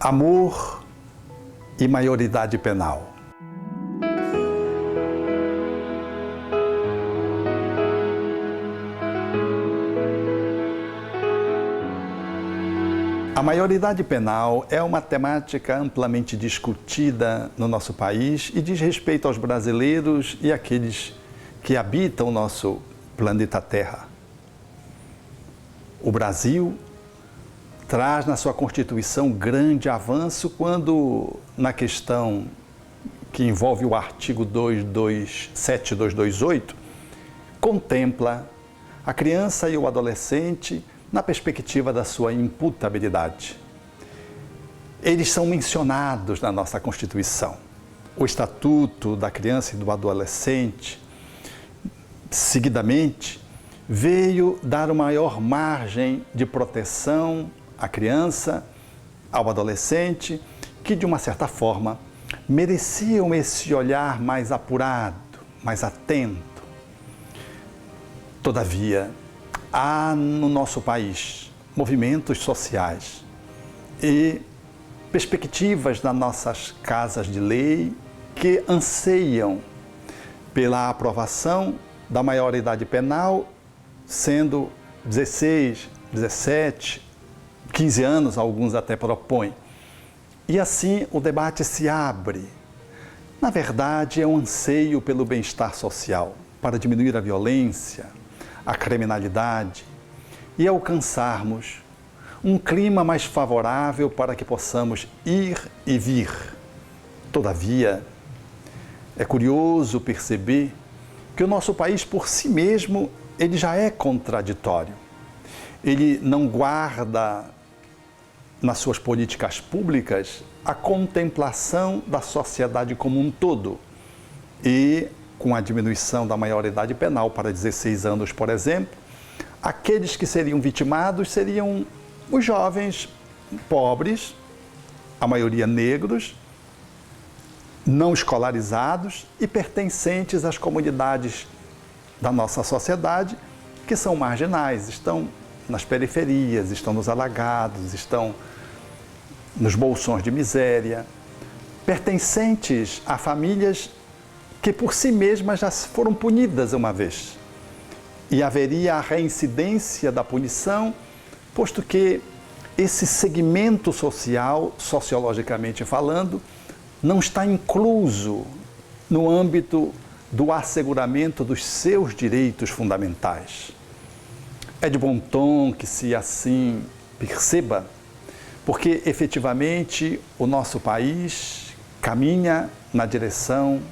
Amor e maioridade penal. A maioridade penal é uma temática amplamente discutida no nosso país e diz respeito aos brasileiros e àqueles que habitam o nosso planeta Terra. O Brasil traz na sua Constituição grande avanço quando, na questão que envolve o artigo 7228, contempla a criança e o adolescente na perspectiva da sua imputabilidade. Eles são mencionados na nossa Constituição. O Estatuto da Criança e do Adolescente, seguidamente, veio dar uma maior margem de proteção à criança, ao adolescente, que de uma certa forma mereciam esse olhar mais apurado, mais atento. Todavia, há no nosso país movimentos sociais e perspectivas das nossas casas de lei que anseiam pela aprovação da maioridade penal, sendo 16, 17, 15 anos, alguns até propõem. E assim o debate se abre. Na verdade, é um anseio pelo bem-estar social, para diminuir a violência, a criminalidade e alcançarmos um clima mais favorável para que possamos ir e vir. Todavia, é curioso perceber que o nosso país, por si mesmo, ele já é contraditório. Ele não guarda nas suas políticas públicas a contemplação da sociedade como um todo. E, com a diminuição da maioridade penal para 16 anos, por exemplo, aqueles que seriam vitimados seriam os jovens pobres, a maioria negros, não escolarizados e pertencentes às comunidades da nossa sociedade, que são marginais, estão nas periferias, estão nos alagados, estão nos bolsões de miséria, pertencentes a famílias que por si mesmas já foram punidas uma vez. E haveria a reincidência da punição, posto que esse segmento social, sociologicamente falando, não está incluso no âmbito do asseguramento dos seus direitos fundamentais. É de bom tom que se assim perceba, porque efetivamente o nosso país caminha na direção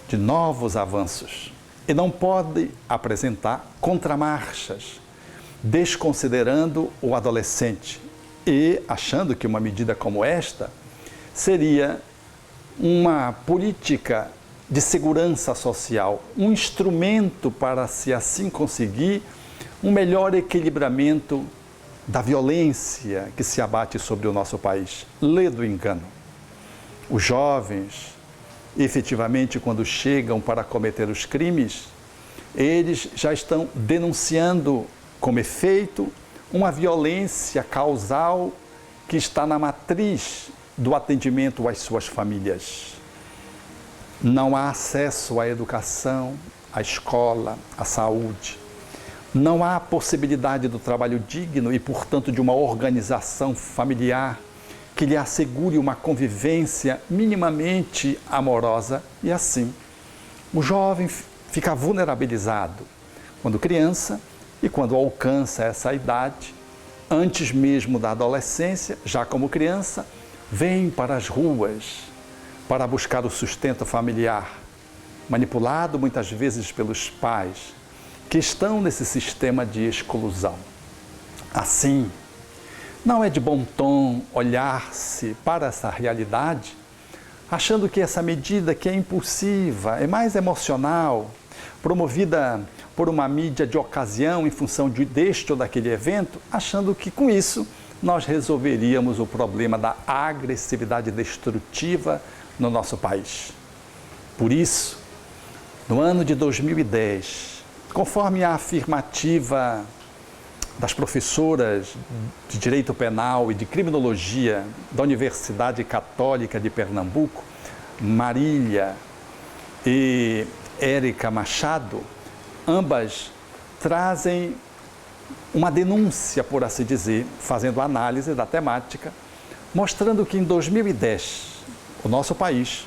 de novos avanços e não pode apresentar contramarchas, desconsiderando o adolescente e achando que uma medida como esta seria uma política de segurança social, um instrumento para, se assim conseguir, um melhor equilibramento da violência que se abate sobre o nosso país. Lê do engano. Os jovens, efetivamente, quando chegam para cometer os crimes, eles já estão denunciando como efeito uma violência causal que está na matriz do atendimento às suas famílias. Não há acesso à educação, à escola, à saúde. Não há possibilidade do trabalho digno e, portanto, de uma organização familiar que lhe assegure uma convivência minimamente amorosa e, assim, o jovem fica vulnerabilizado quando criança e quando alcança essa idade, antes mesmo da adolescência, já como criança, vem para as ruas para buscar o sustento familiar, manipulado muitas vezes pelos pais, que estão nesse sistema de exclusão. Assim, não é de bom tom olhar-se para essa realidade, achando que essa medida que é impulsiva, é mais emocional, promovida por uma mídia de ocasião em função deste ou daquele evento, achando que com isso nós resolveríamos o problema da agressividade destrutiva no nosso país. Por isso, No ano de 2010, conforme a afirmativa das professoras de Direito Penal e de Criminologia da Universidade Católica de Pernambuco, Marília e Érica Machado, ambas trazem uma denúncia, por assim dizer, fazendo análise da temática, mostrando que em 2010 o nosso país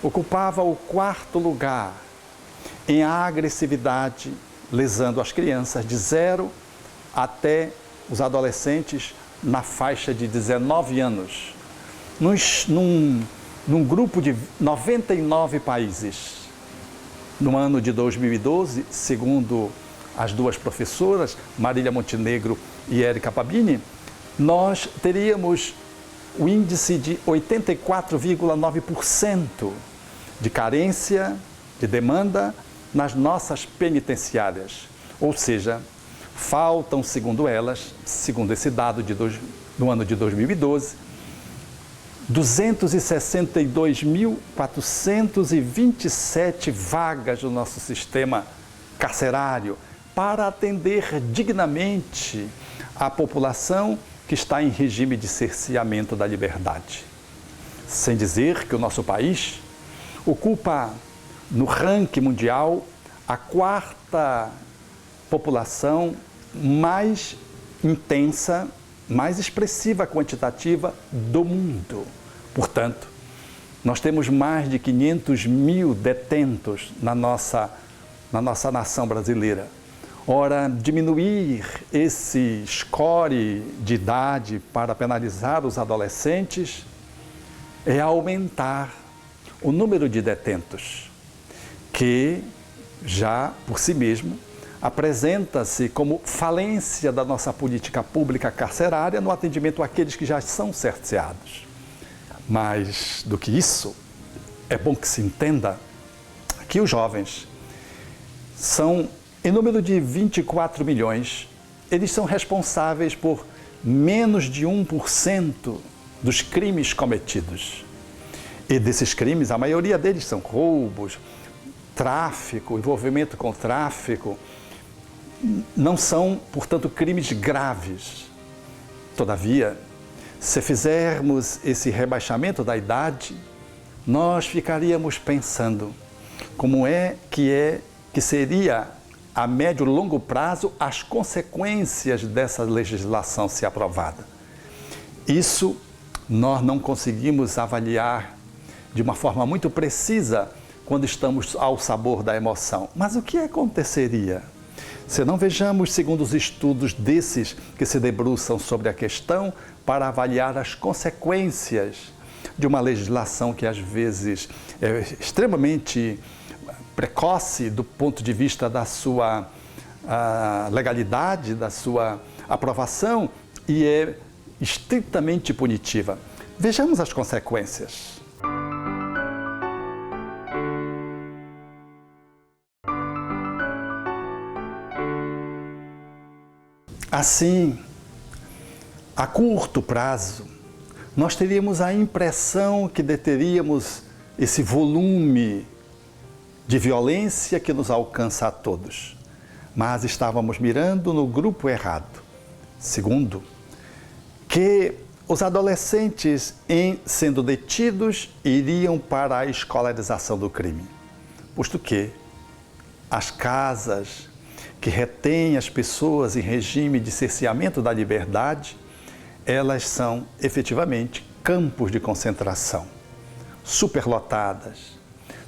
ocupava o 4º lugar em agressividade, lesando as crianças de 0 até os adolescentes na faixa de 19 anos, num grupo de 99 países. No ano de 2012, segundo as duas professoras, Marília Montenegro e Érica Pabini, nós teríamos o índice de 84,9% de carência, de demanda nas nossas penitenciárias. Ou seja, faltam, segundo elas, segundo esse dado do ano de 2012, 262.427 vagas no nosso sistema carcerário para atender dignamente a população que está em regime de cerceamento da liberdade. Sem dizer que o nosso país ocupa no ranking mundial a 4ª população mais intensa, mais expressiva quantitativa do mundo. Portanto, nós temos mais de 500 mil detentos na nossa nação brasileira. Ora, diminuir esse score de idade para penalizar os adolescentes é aumentar o número de detentos, que já, por si mesmo, apresenta-se como falência da nossa política pública carcerária no atendimento àqueles que já são cerceados. Mais do que isso, é bom que se entenda que os jovens são, em número de 24 milhões, eles são responsáveis por menos de 1% dos crimes cometidos. E desses crimes, a maioria deles são roubos, tráfico, envolvimento com tráfico. Não são, portanto, crimes graves. Todavia, se fizermos esse rebaixamento da idade, nós ficaríamos pensando como que seria a médio e longo prazo as consequências dessa legislação ser aprovada. Isso nós não conseguimos avaliar de uma forma muito precisa quando estamos ao sabor da emoção. Mas o que aconteceria se não vejamos, segundo os estudos desses que se debruçam sobre a questão, para avaliar as consequências de uma legislação que às vezes é extremamente precoce do ponto de vista da sua legalidade, da sua aprovação, e é estritamente punitiva. Vejamos as consequências. Assim, a curto prazo, nós teríamos a impressão que deteríamos esse volume de violência que nos alcança a todos, mas estávamos mirando no grupo errado. Segundo, que os adolescentes, em sendo detidos, iriam para a escolarização do crime, posto que as casas que retêm as pessoas em regime de cerceamento da liberdade, elas são efetivamente campos de concentração, superlotadas,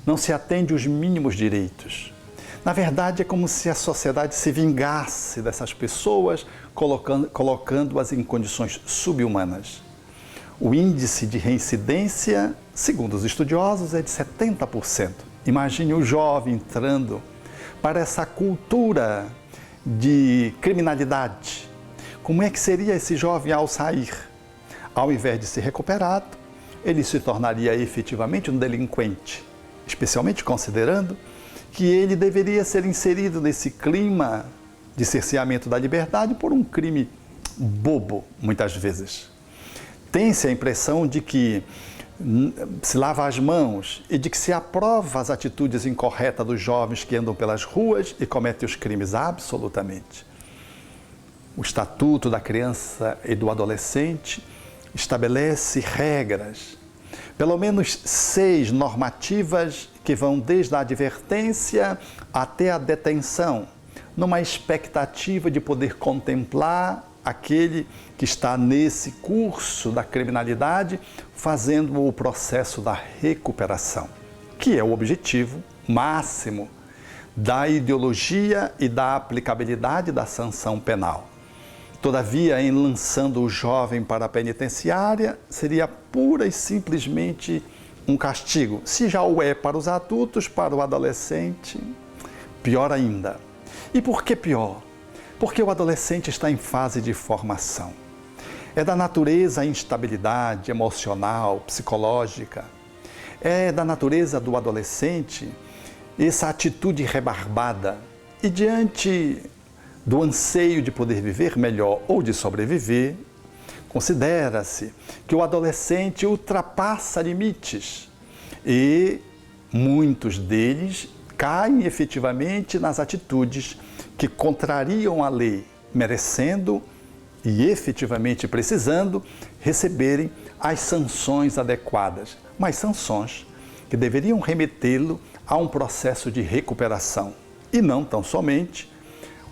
não se atende os mínimos direitos. Na verdade, é como se a sociedade se vingasse dessas pessoas, colocando-as em condições subhumanas. O índice de reincidência, segundo os estudiosos, é de 70%. Imagine o jovem entrando para essa cultura de criminalidade. Como é que seria esse jovem ao sair? Ao invés de ser recuperado, ele se tornaria efetivamente um delinquente, especialmente considerando que ele deveria ser inserido nesse clima de cerceamento da liberdade por um crime bobo, muitas vezes. Tem-se a impressão de que se lava as mãos e de que se aprova as atitudes incorretas dos jovens que andam pelas ruas e cometem os crimes absolutamente. O Estatuto da Criança e do Adolescente estabelece regras, pelo menos 6 normativas que vão desde a advertência até a detenção, numa expectativa de poder contemplar aquele que está nesse curso da criminalidade, fazendo o processo da recuperação, que é o objetivo máximo da ideologia e da aplicabilidade da sanção penal. Todavia, em lançando o jovem para a penitenciária, seria pura e simplesmente um castigo. Se já o é para os adultos, para o adolescente, pior ainda. E por que pior? Porque o adolescente está em fase de formação. É da natureza a instabilidade emocional, psicológica. É da natureza do adolescente essa atitude rebarbada. E diante do anseio de poder viver melhor ou de sobreviver, considera-se que o adolescente ultrapassa limites e muitos deles caem efetivamente nas atitudes que contrariam a lei, merecendo e efetivamente precisando receberem as sanções adequadas, mas sanções que deveriam remetê-lo a um processo de recuperação e não tão somente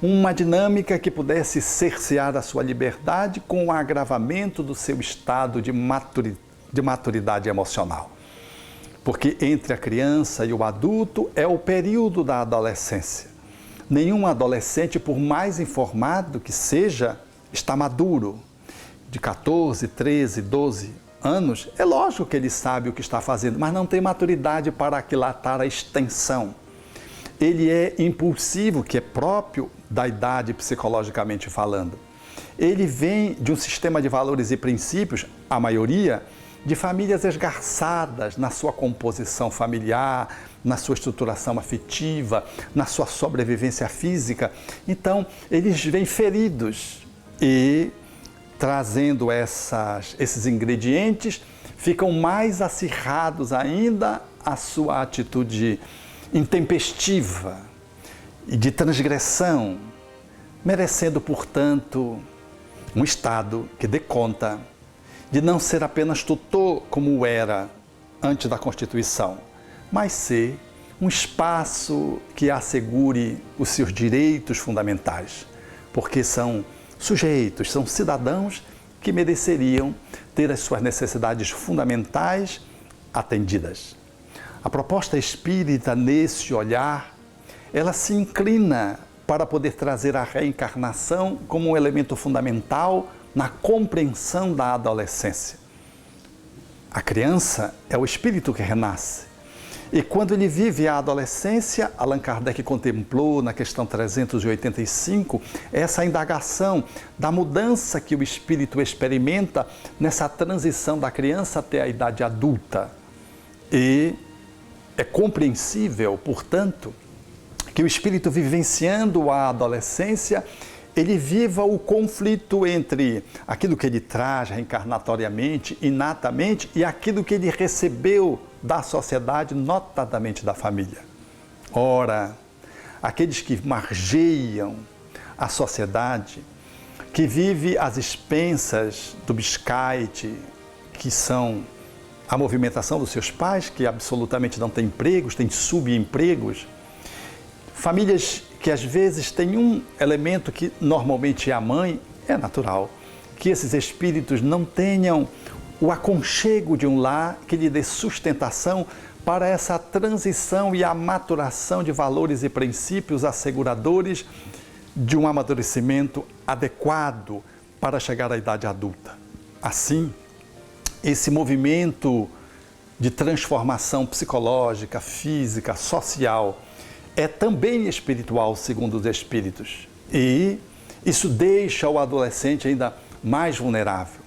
uma dinâmica que pudesse cercear a sua liberdade com o agravamento do seu estado de maturidade emocional. Porque entre a criança e o adulto é o período da adolescência. Nenhum adolescente, por mais informado que seja, está maduro. De 14, 13, 12 anos, é lógico que ele sabe o que está fazendo, mas não tem maturidade para aquilatar a extensão. Ele é impulsivo, que é próprio da idade psicologicamente falando. Ele vem de um sistema de valores e princípios, a maioria, de famílias esgarçadas na sua composição familiar, na sua estruturação afetiva, na sua sobrevivência física. Então, eles vêm feridos e, trazendo esses ingredientes, ficam mais acirrados ainda a sua atitude intempestiva e de transgressão, merecendo, portanto, um Estado que dê conta de não ser apenas tutor como era antes da Constituição, mas ser um espaço que assegure os seus direitos fundamentais, porque são sujeitos, são cidadãos que mereceriam ter as suas necessidades fundamentais atendidas. A proposta espírita, nesse olhar, ela se inclina para poder trazer a reencarnação como um elemento fundamental na compreensão da adolescência. A criança é o espírito que renasce. E quando ele vive a adolescência, Allan Kardec contemplou na questão 385 essa indagação da mudança que o espírito experimenta nessa transição da criança até a idade adulta. E é compreensível, portanto, que o espírito vivenciando a adolescência, ele viva o conflito entre aquilo que ele traz reencarnatoriamente, inatamente, e aquilo que ele recebeu da sociedade, notadamente da família. Ora, aqueles que margeiam a sociedade, que vive às expensas do biscate, que são a movimentação dos seus pais, que absolutamente não têm empregos, têm subempregos, famílias que às vezes têm um elemento que normalmente é a mãe, é natural que esses espíritos não tenham o aconchego de um lar que lhe dê sustentação para essa transição e a maturação de valores e princípios asseguradores de um amadurecimento adequado para chegar à idade adulta. Assim, esse movimento de transformação psicológica, física, social, é também espiritual, segundo os espíritos. E isso deixa o adolescente ainda mais vulnerável,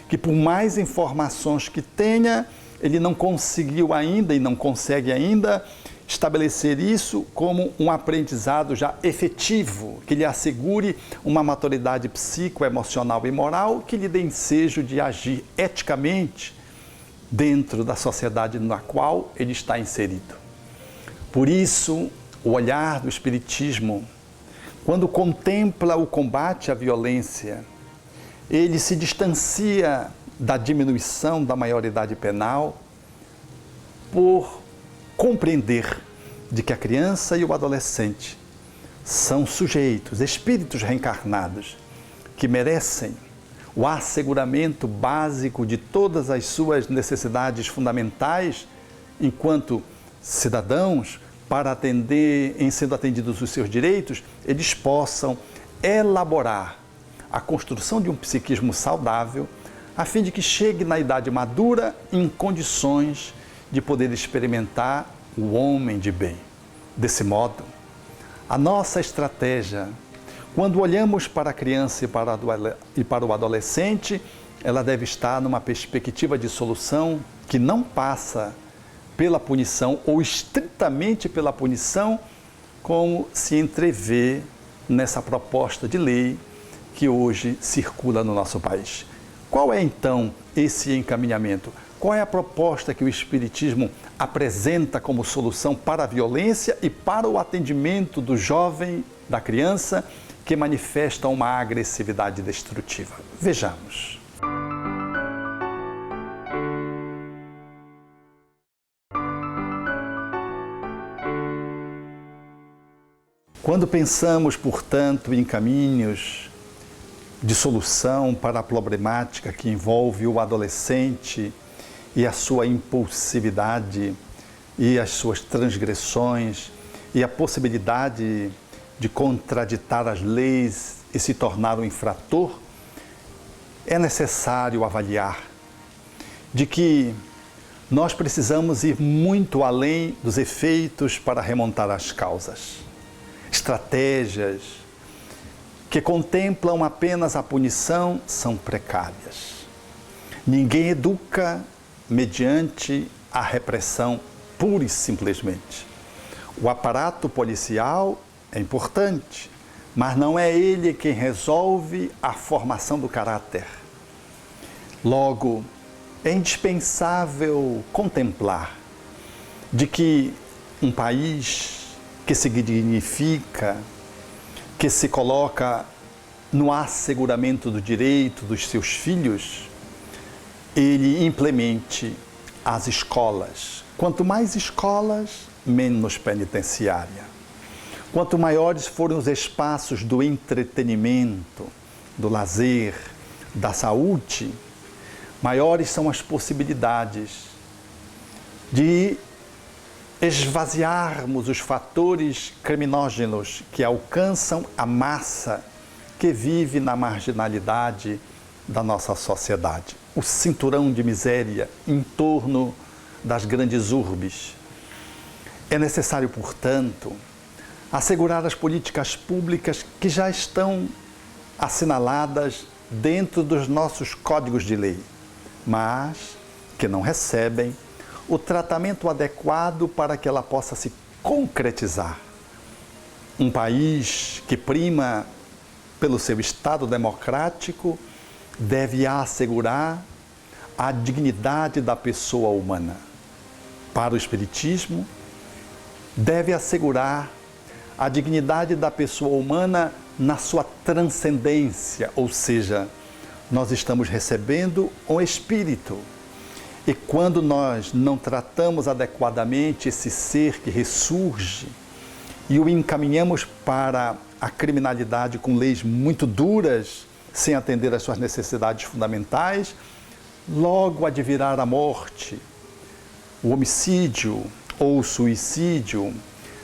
que por mais informações que tenha, ele não conseguiu ainda e não consegue ainda estabelecer isso como um aprendizado já efetivo, que lhe assegure uma maturidade psicoemocional e moral, que lhe dê ensejo de agir eticamente dentro da sociedade na qual ele está inserido. Por isso, o olhar do Espiritismo, quando contempla o combate à violência, ele se distancia da diminuição da maioridade penal por compreender de que a criança e o adolescente são sujeitos, espíritos reencarnados, que merecem o asseguramento básico de todas as suas necessidades fundamentais enquanto cidadãos, para atender, em sendo atendidos os seus direitos, eles possam elaborar a construção de um psiquismo saudável, a fim de que chegue na idade madura em condições de poder experimentar o homem de bem. Desse modo, a nossa estratégia, quando olhamos para a criança e para o adolescente, ela deve estar numa perspectiva de solução que não passa pela punição ou estritamente pela punição, como se entrevê nessa proposta de lei que hoje circula no nosso país. Qual é então esse encaminhamento? Qual é a proposta que o Espiritismo apresenta como solução para a violência e para o atendimento do jovem, da criança, que manifesta uma agressividade destrutiva? Vejamos. Quando pensamos, portanto, em caminhos de solução para a problemática que envolve o adolescente e a sua impulsividade e as suas transgressões e a possibilidade de contraditar as leis e se tornar um infrator, é necessário avaliar de que nós precisamos ir muito além dos efeitos para remontar as causas. Estratégias que contemplam apenas a punição são precárias. Ninguém educa mediante a repressão pura e simplesmente. O aparato policial é importante, mas não é ele quem resolve a formação do caráter. Logo, é indispensável contemplar de que um país que se dignifica, que se coloca no asseguramento do direito dos seus filhos, ele implemente as escolas. Quanto mais escolas, menos penitenciária. Quanto maiores forem os espaços do entretenimento, do lazer, da saúde, maiores são as possibilidades de esvaziarmos os fatores criminógenos que alcançam a massa que vive na marginalidade da nossa sociedade. O cinturão de miséria em torno das grandes urbes. É necessário, portanto, assegurar as políticas públicas que já estão assinaladas dentro dos nossos códigos de lei, mas que não recebem o tratamento adequado para que ela possa se concretizar. Um país que prima pelo seu Estado democrático deve assegurar a dignidade da pessoa humana. Para o Espiritismo, deve assegurar a dignidade da pessoa humana na sua transcendência, ou seja, nós estamos recebendo um espírito. E quando nós não tratamos adequadamente esse ser que ressurge e o encaminhamos para a criminalidade com leis muito duras, sem atender às suas necessidades fundamentais, logo advirá a morte, o homicídio ou o suicídio,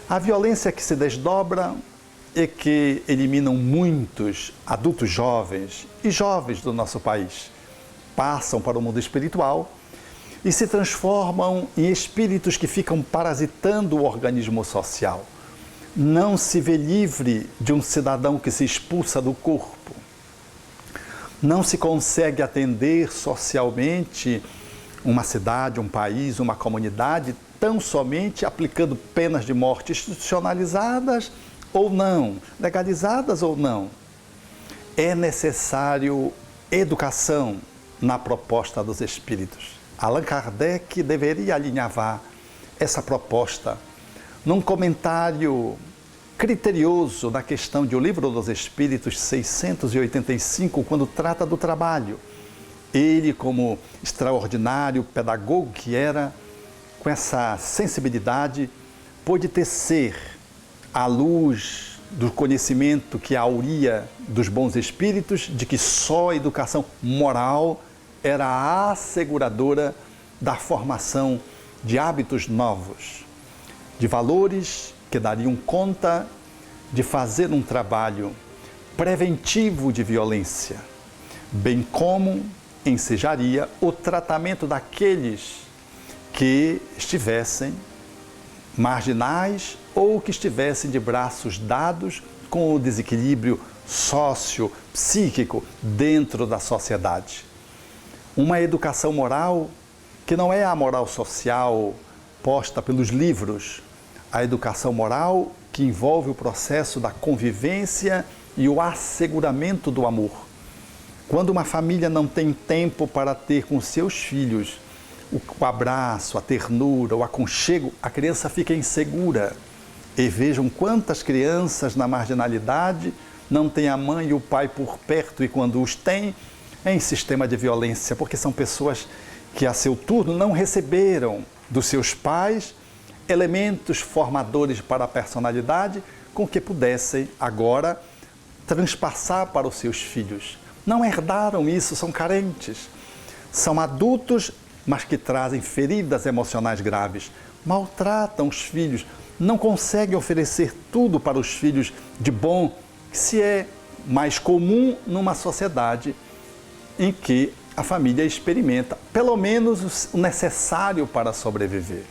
a violência que se desdobra e que eliminam muitos adultos jovens e jovens do nosso país, passam para o mundo espiritual e se transformam em espíritos que ficam parasitando o organismo social. Não se vê livre de um cidadão que se expulsa do corpo. Não se consegue atender socialmente uma cidade, um país, uma comunidade, tão somente aplicando penas de morte institucionalizadas ou não, legalizadas ou não. É necessário educação na proposta dos espíritos. Allan Kardec deveria alinhavar essa proposta num comentário criterioso na questão de O Livro dos Espíritos 685, quando trata do trabalho. Ele, como extraordinário pedagogo que era, com essa sensibilidade, pôde tecer à luz do conhecimento que auria dos bons espíritos, de que só a educação moral era a asseguradora da formação de hábitos novos, de valores que dariam conta de fazer um trabalho preventivo de violência, bem como ensejaria o tratamento daqueles que estivessem marginais ou que estivessem de braços dados com o desequilíbrio sócio-psíquico dentro da sociedade. Uma educação moral que não é a moral social posta pelos livros, a educação moral que envolve o processo da convivência e o asseguramento do amor. Quando uma família não tem tempo para ter com seus filhos o abraço, a ternura, o aconchego, a criança fica insegura. E vejam quantas crianças na marginalidade não têm a mãe e o pai por perto, e quando os têm, é em sistema de violência, porque são pessoas que a seu turno não receberam dos seus pais elementos formadores para a personalidade com que pudessem agora transpassar para os seus filhos. Não herdaram isso, são carentes. São adultos, mas que trazem feridas emocionais graves. Maltratam os filhos, não conseguem oferecer tudo para os filhos de bom, que se é mais comum numa sociedade em que a família experimenta pelo menos o necessário para sobreviver.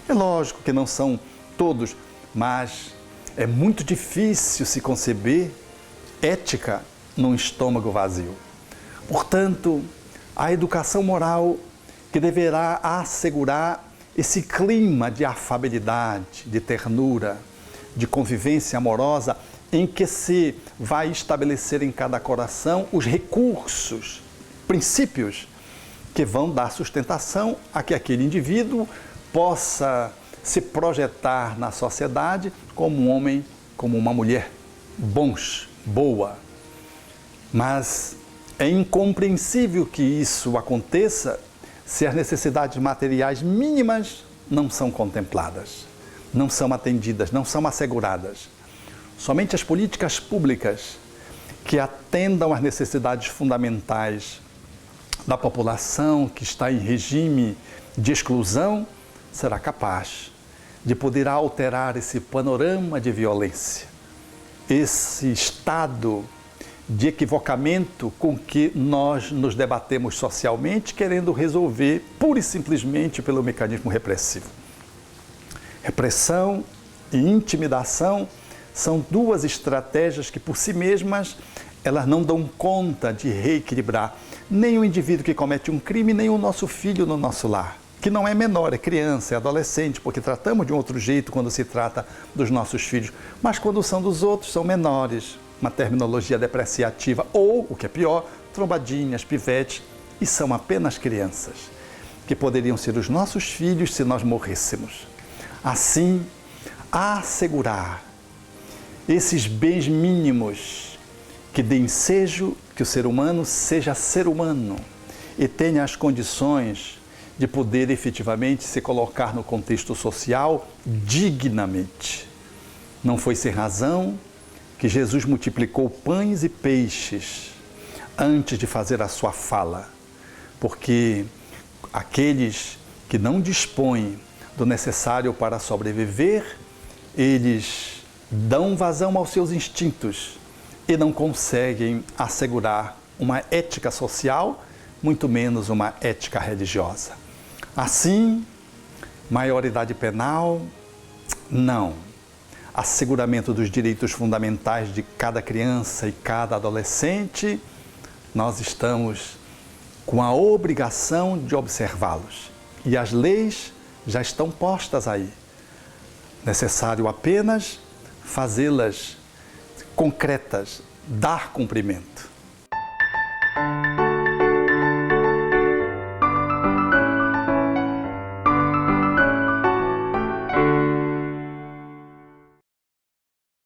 É lógico que não são todos, mas é muito difícil se conceber ética num estômago vazio. Portanto, a educação moral que deverá assegurar esse clima de afabilidade, de ternura, de convivência amorosa, em que se vai estabelecer em cada coração os recursos, princípios que vão dar sustentação a que aquele indivíduo possa se projetar na sociedade como um homem, como uma mulher bons, boa. Mas é incompreensível que isso aconteça se as necessidades materiais mínimas não são contempladas, não são atendidas, não são asseguradas. Somente as políticas públicas que atendam às necessidades fundamentais da população que está em regime de exclusão será capaz de poder alterar esse panorama de violência, esse estado de equivocamento com que nós nos debatemos socialmente, querendo resolver pura e simplesmente pelo mecanismo repressivo. Repressão e intimidação são duas estratégias que, por si mesmas, elas não dão conta de reequilibrar nem o indivíduo que comete um crime, nem o nosso filho no nosso lar, que não é menor, é criança, é adolescente, porque tratamos de um outro jeito quando se trata dos nossos filhos, mas quando são dos outros, são menores. Uma terminologia depreciativa, ou, o que é pior, trombadinhas, pivetes, e são apenas crianças, que poderiam ser os nossos filhos se nós morrêssemos. Assim, assegurar esses bens mínimos que dê ensejo que o ser humano seja ser humano e tenha as condições de poder efetivamente se colocar no contexto social dignamente. Não foi sem razão que Jesus multiplicou pães e peixes antes de fazer a sua fala, porque aqueles que não dispõem do necessário para sobreviver, eles dão vazão aos seus instintos e não conseguem assegurar uma ética social, muito menos uma ética religiosa. Assim, maioridade penal, não. Asseguramento dos direitos fundamentais de cada criança e cada adolescente, nós estamos com a obrigação de observá-los. E as leis já estão postas aí. Necessário apenas fazê-las concretas, dar cumprimento.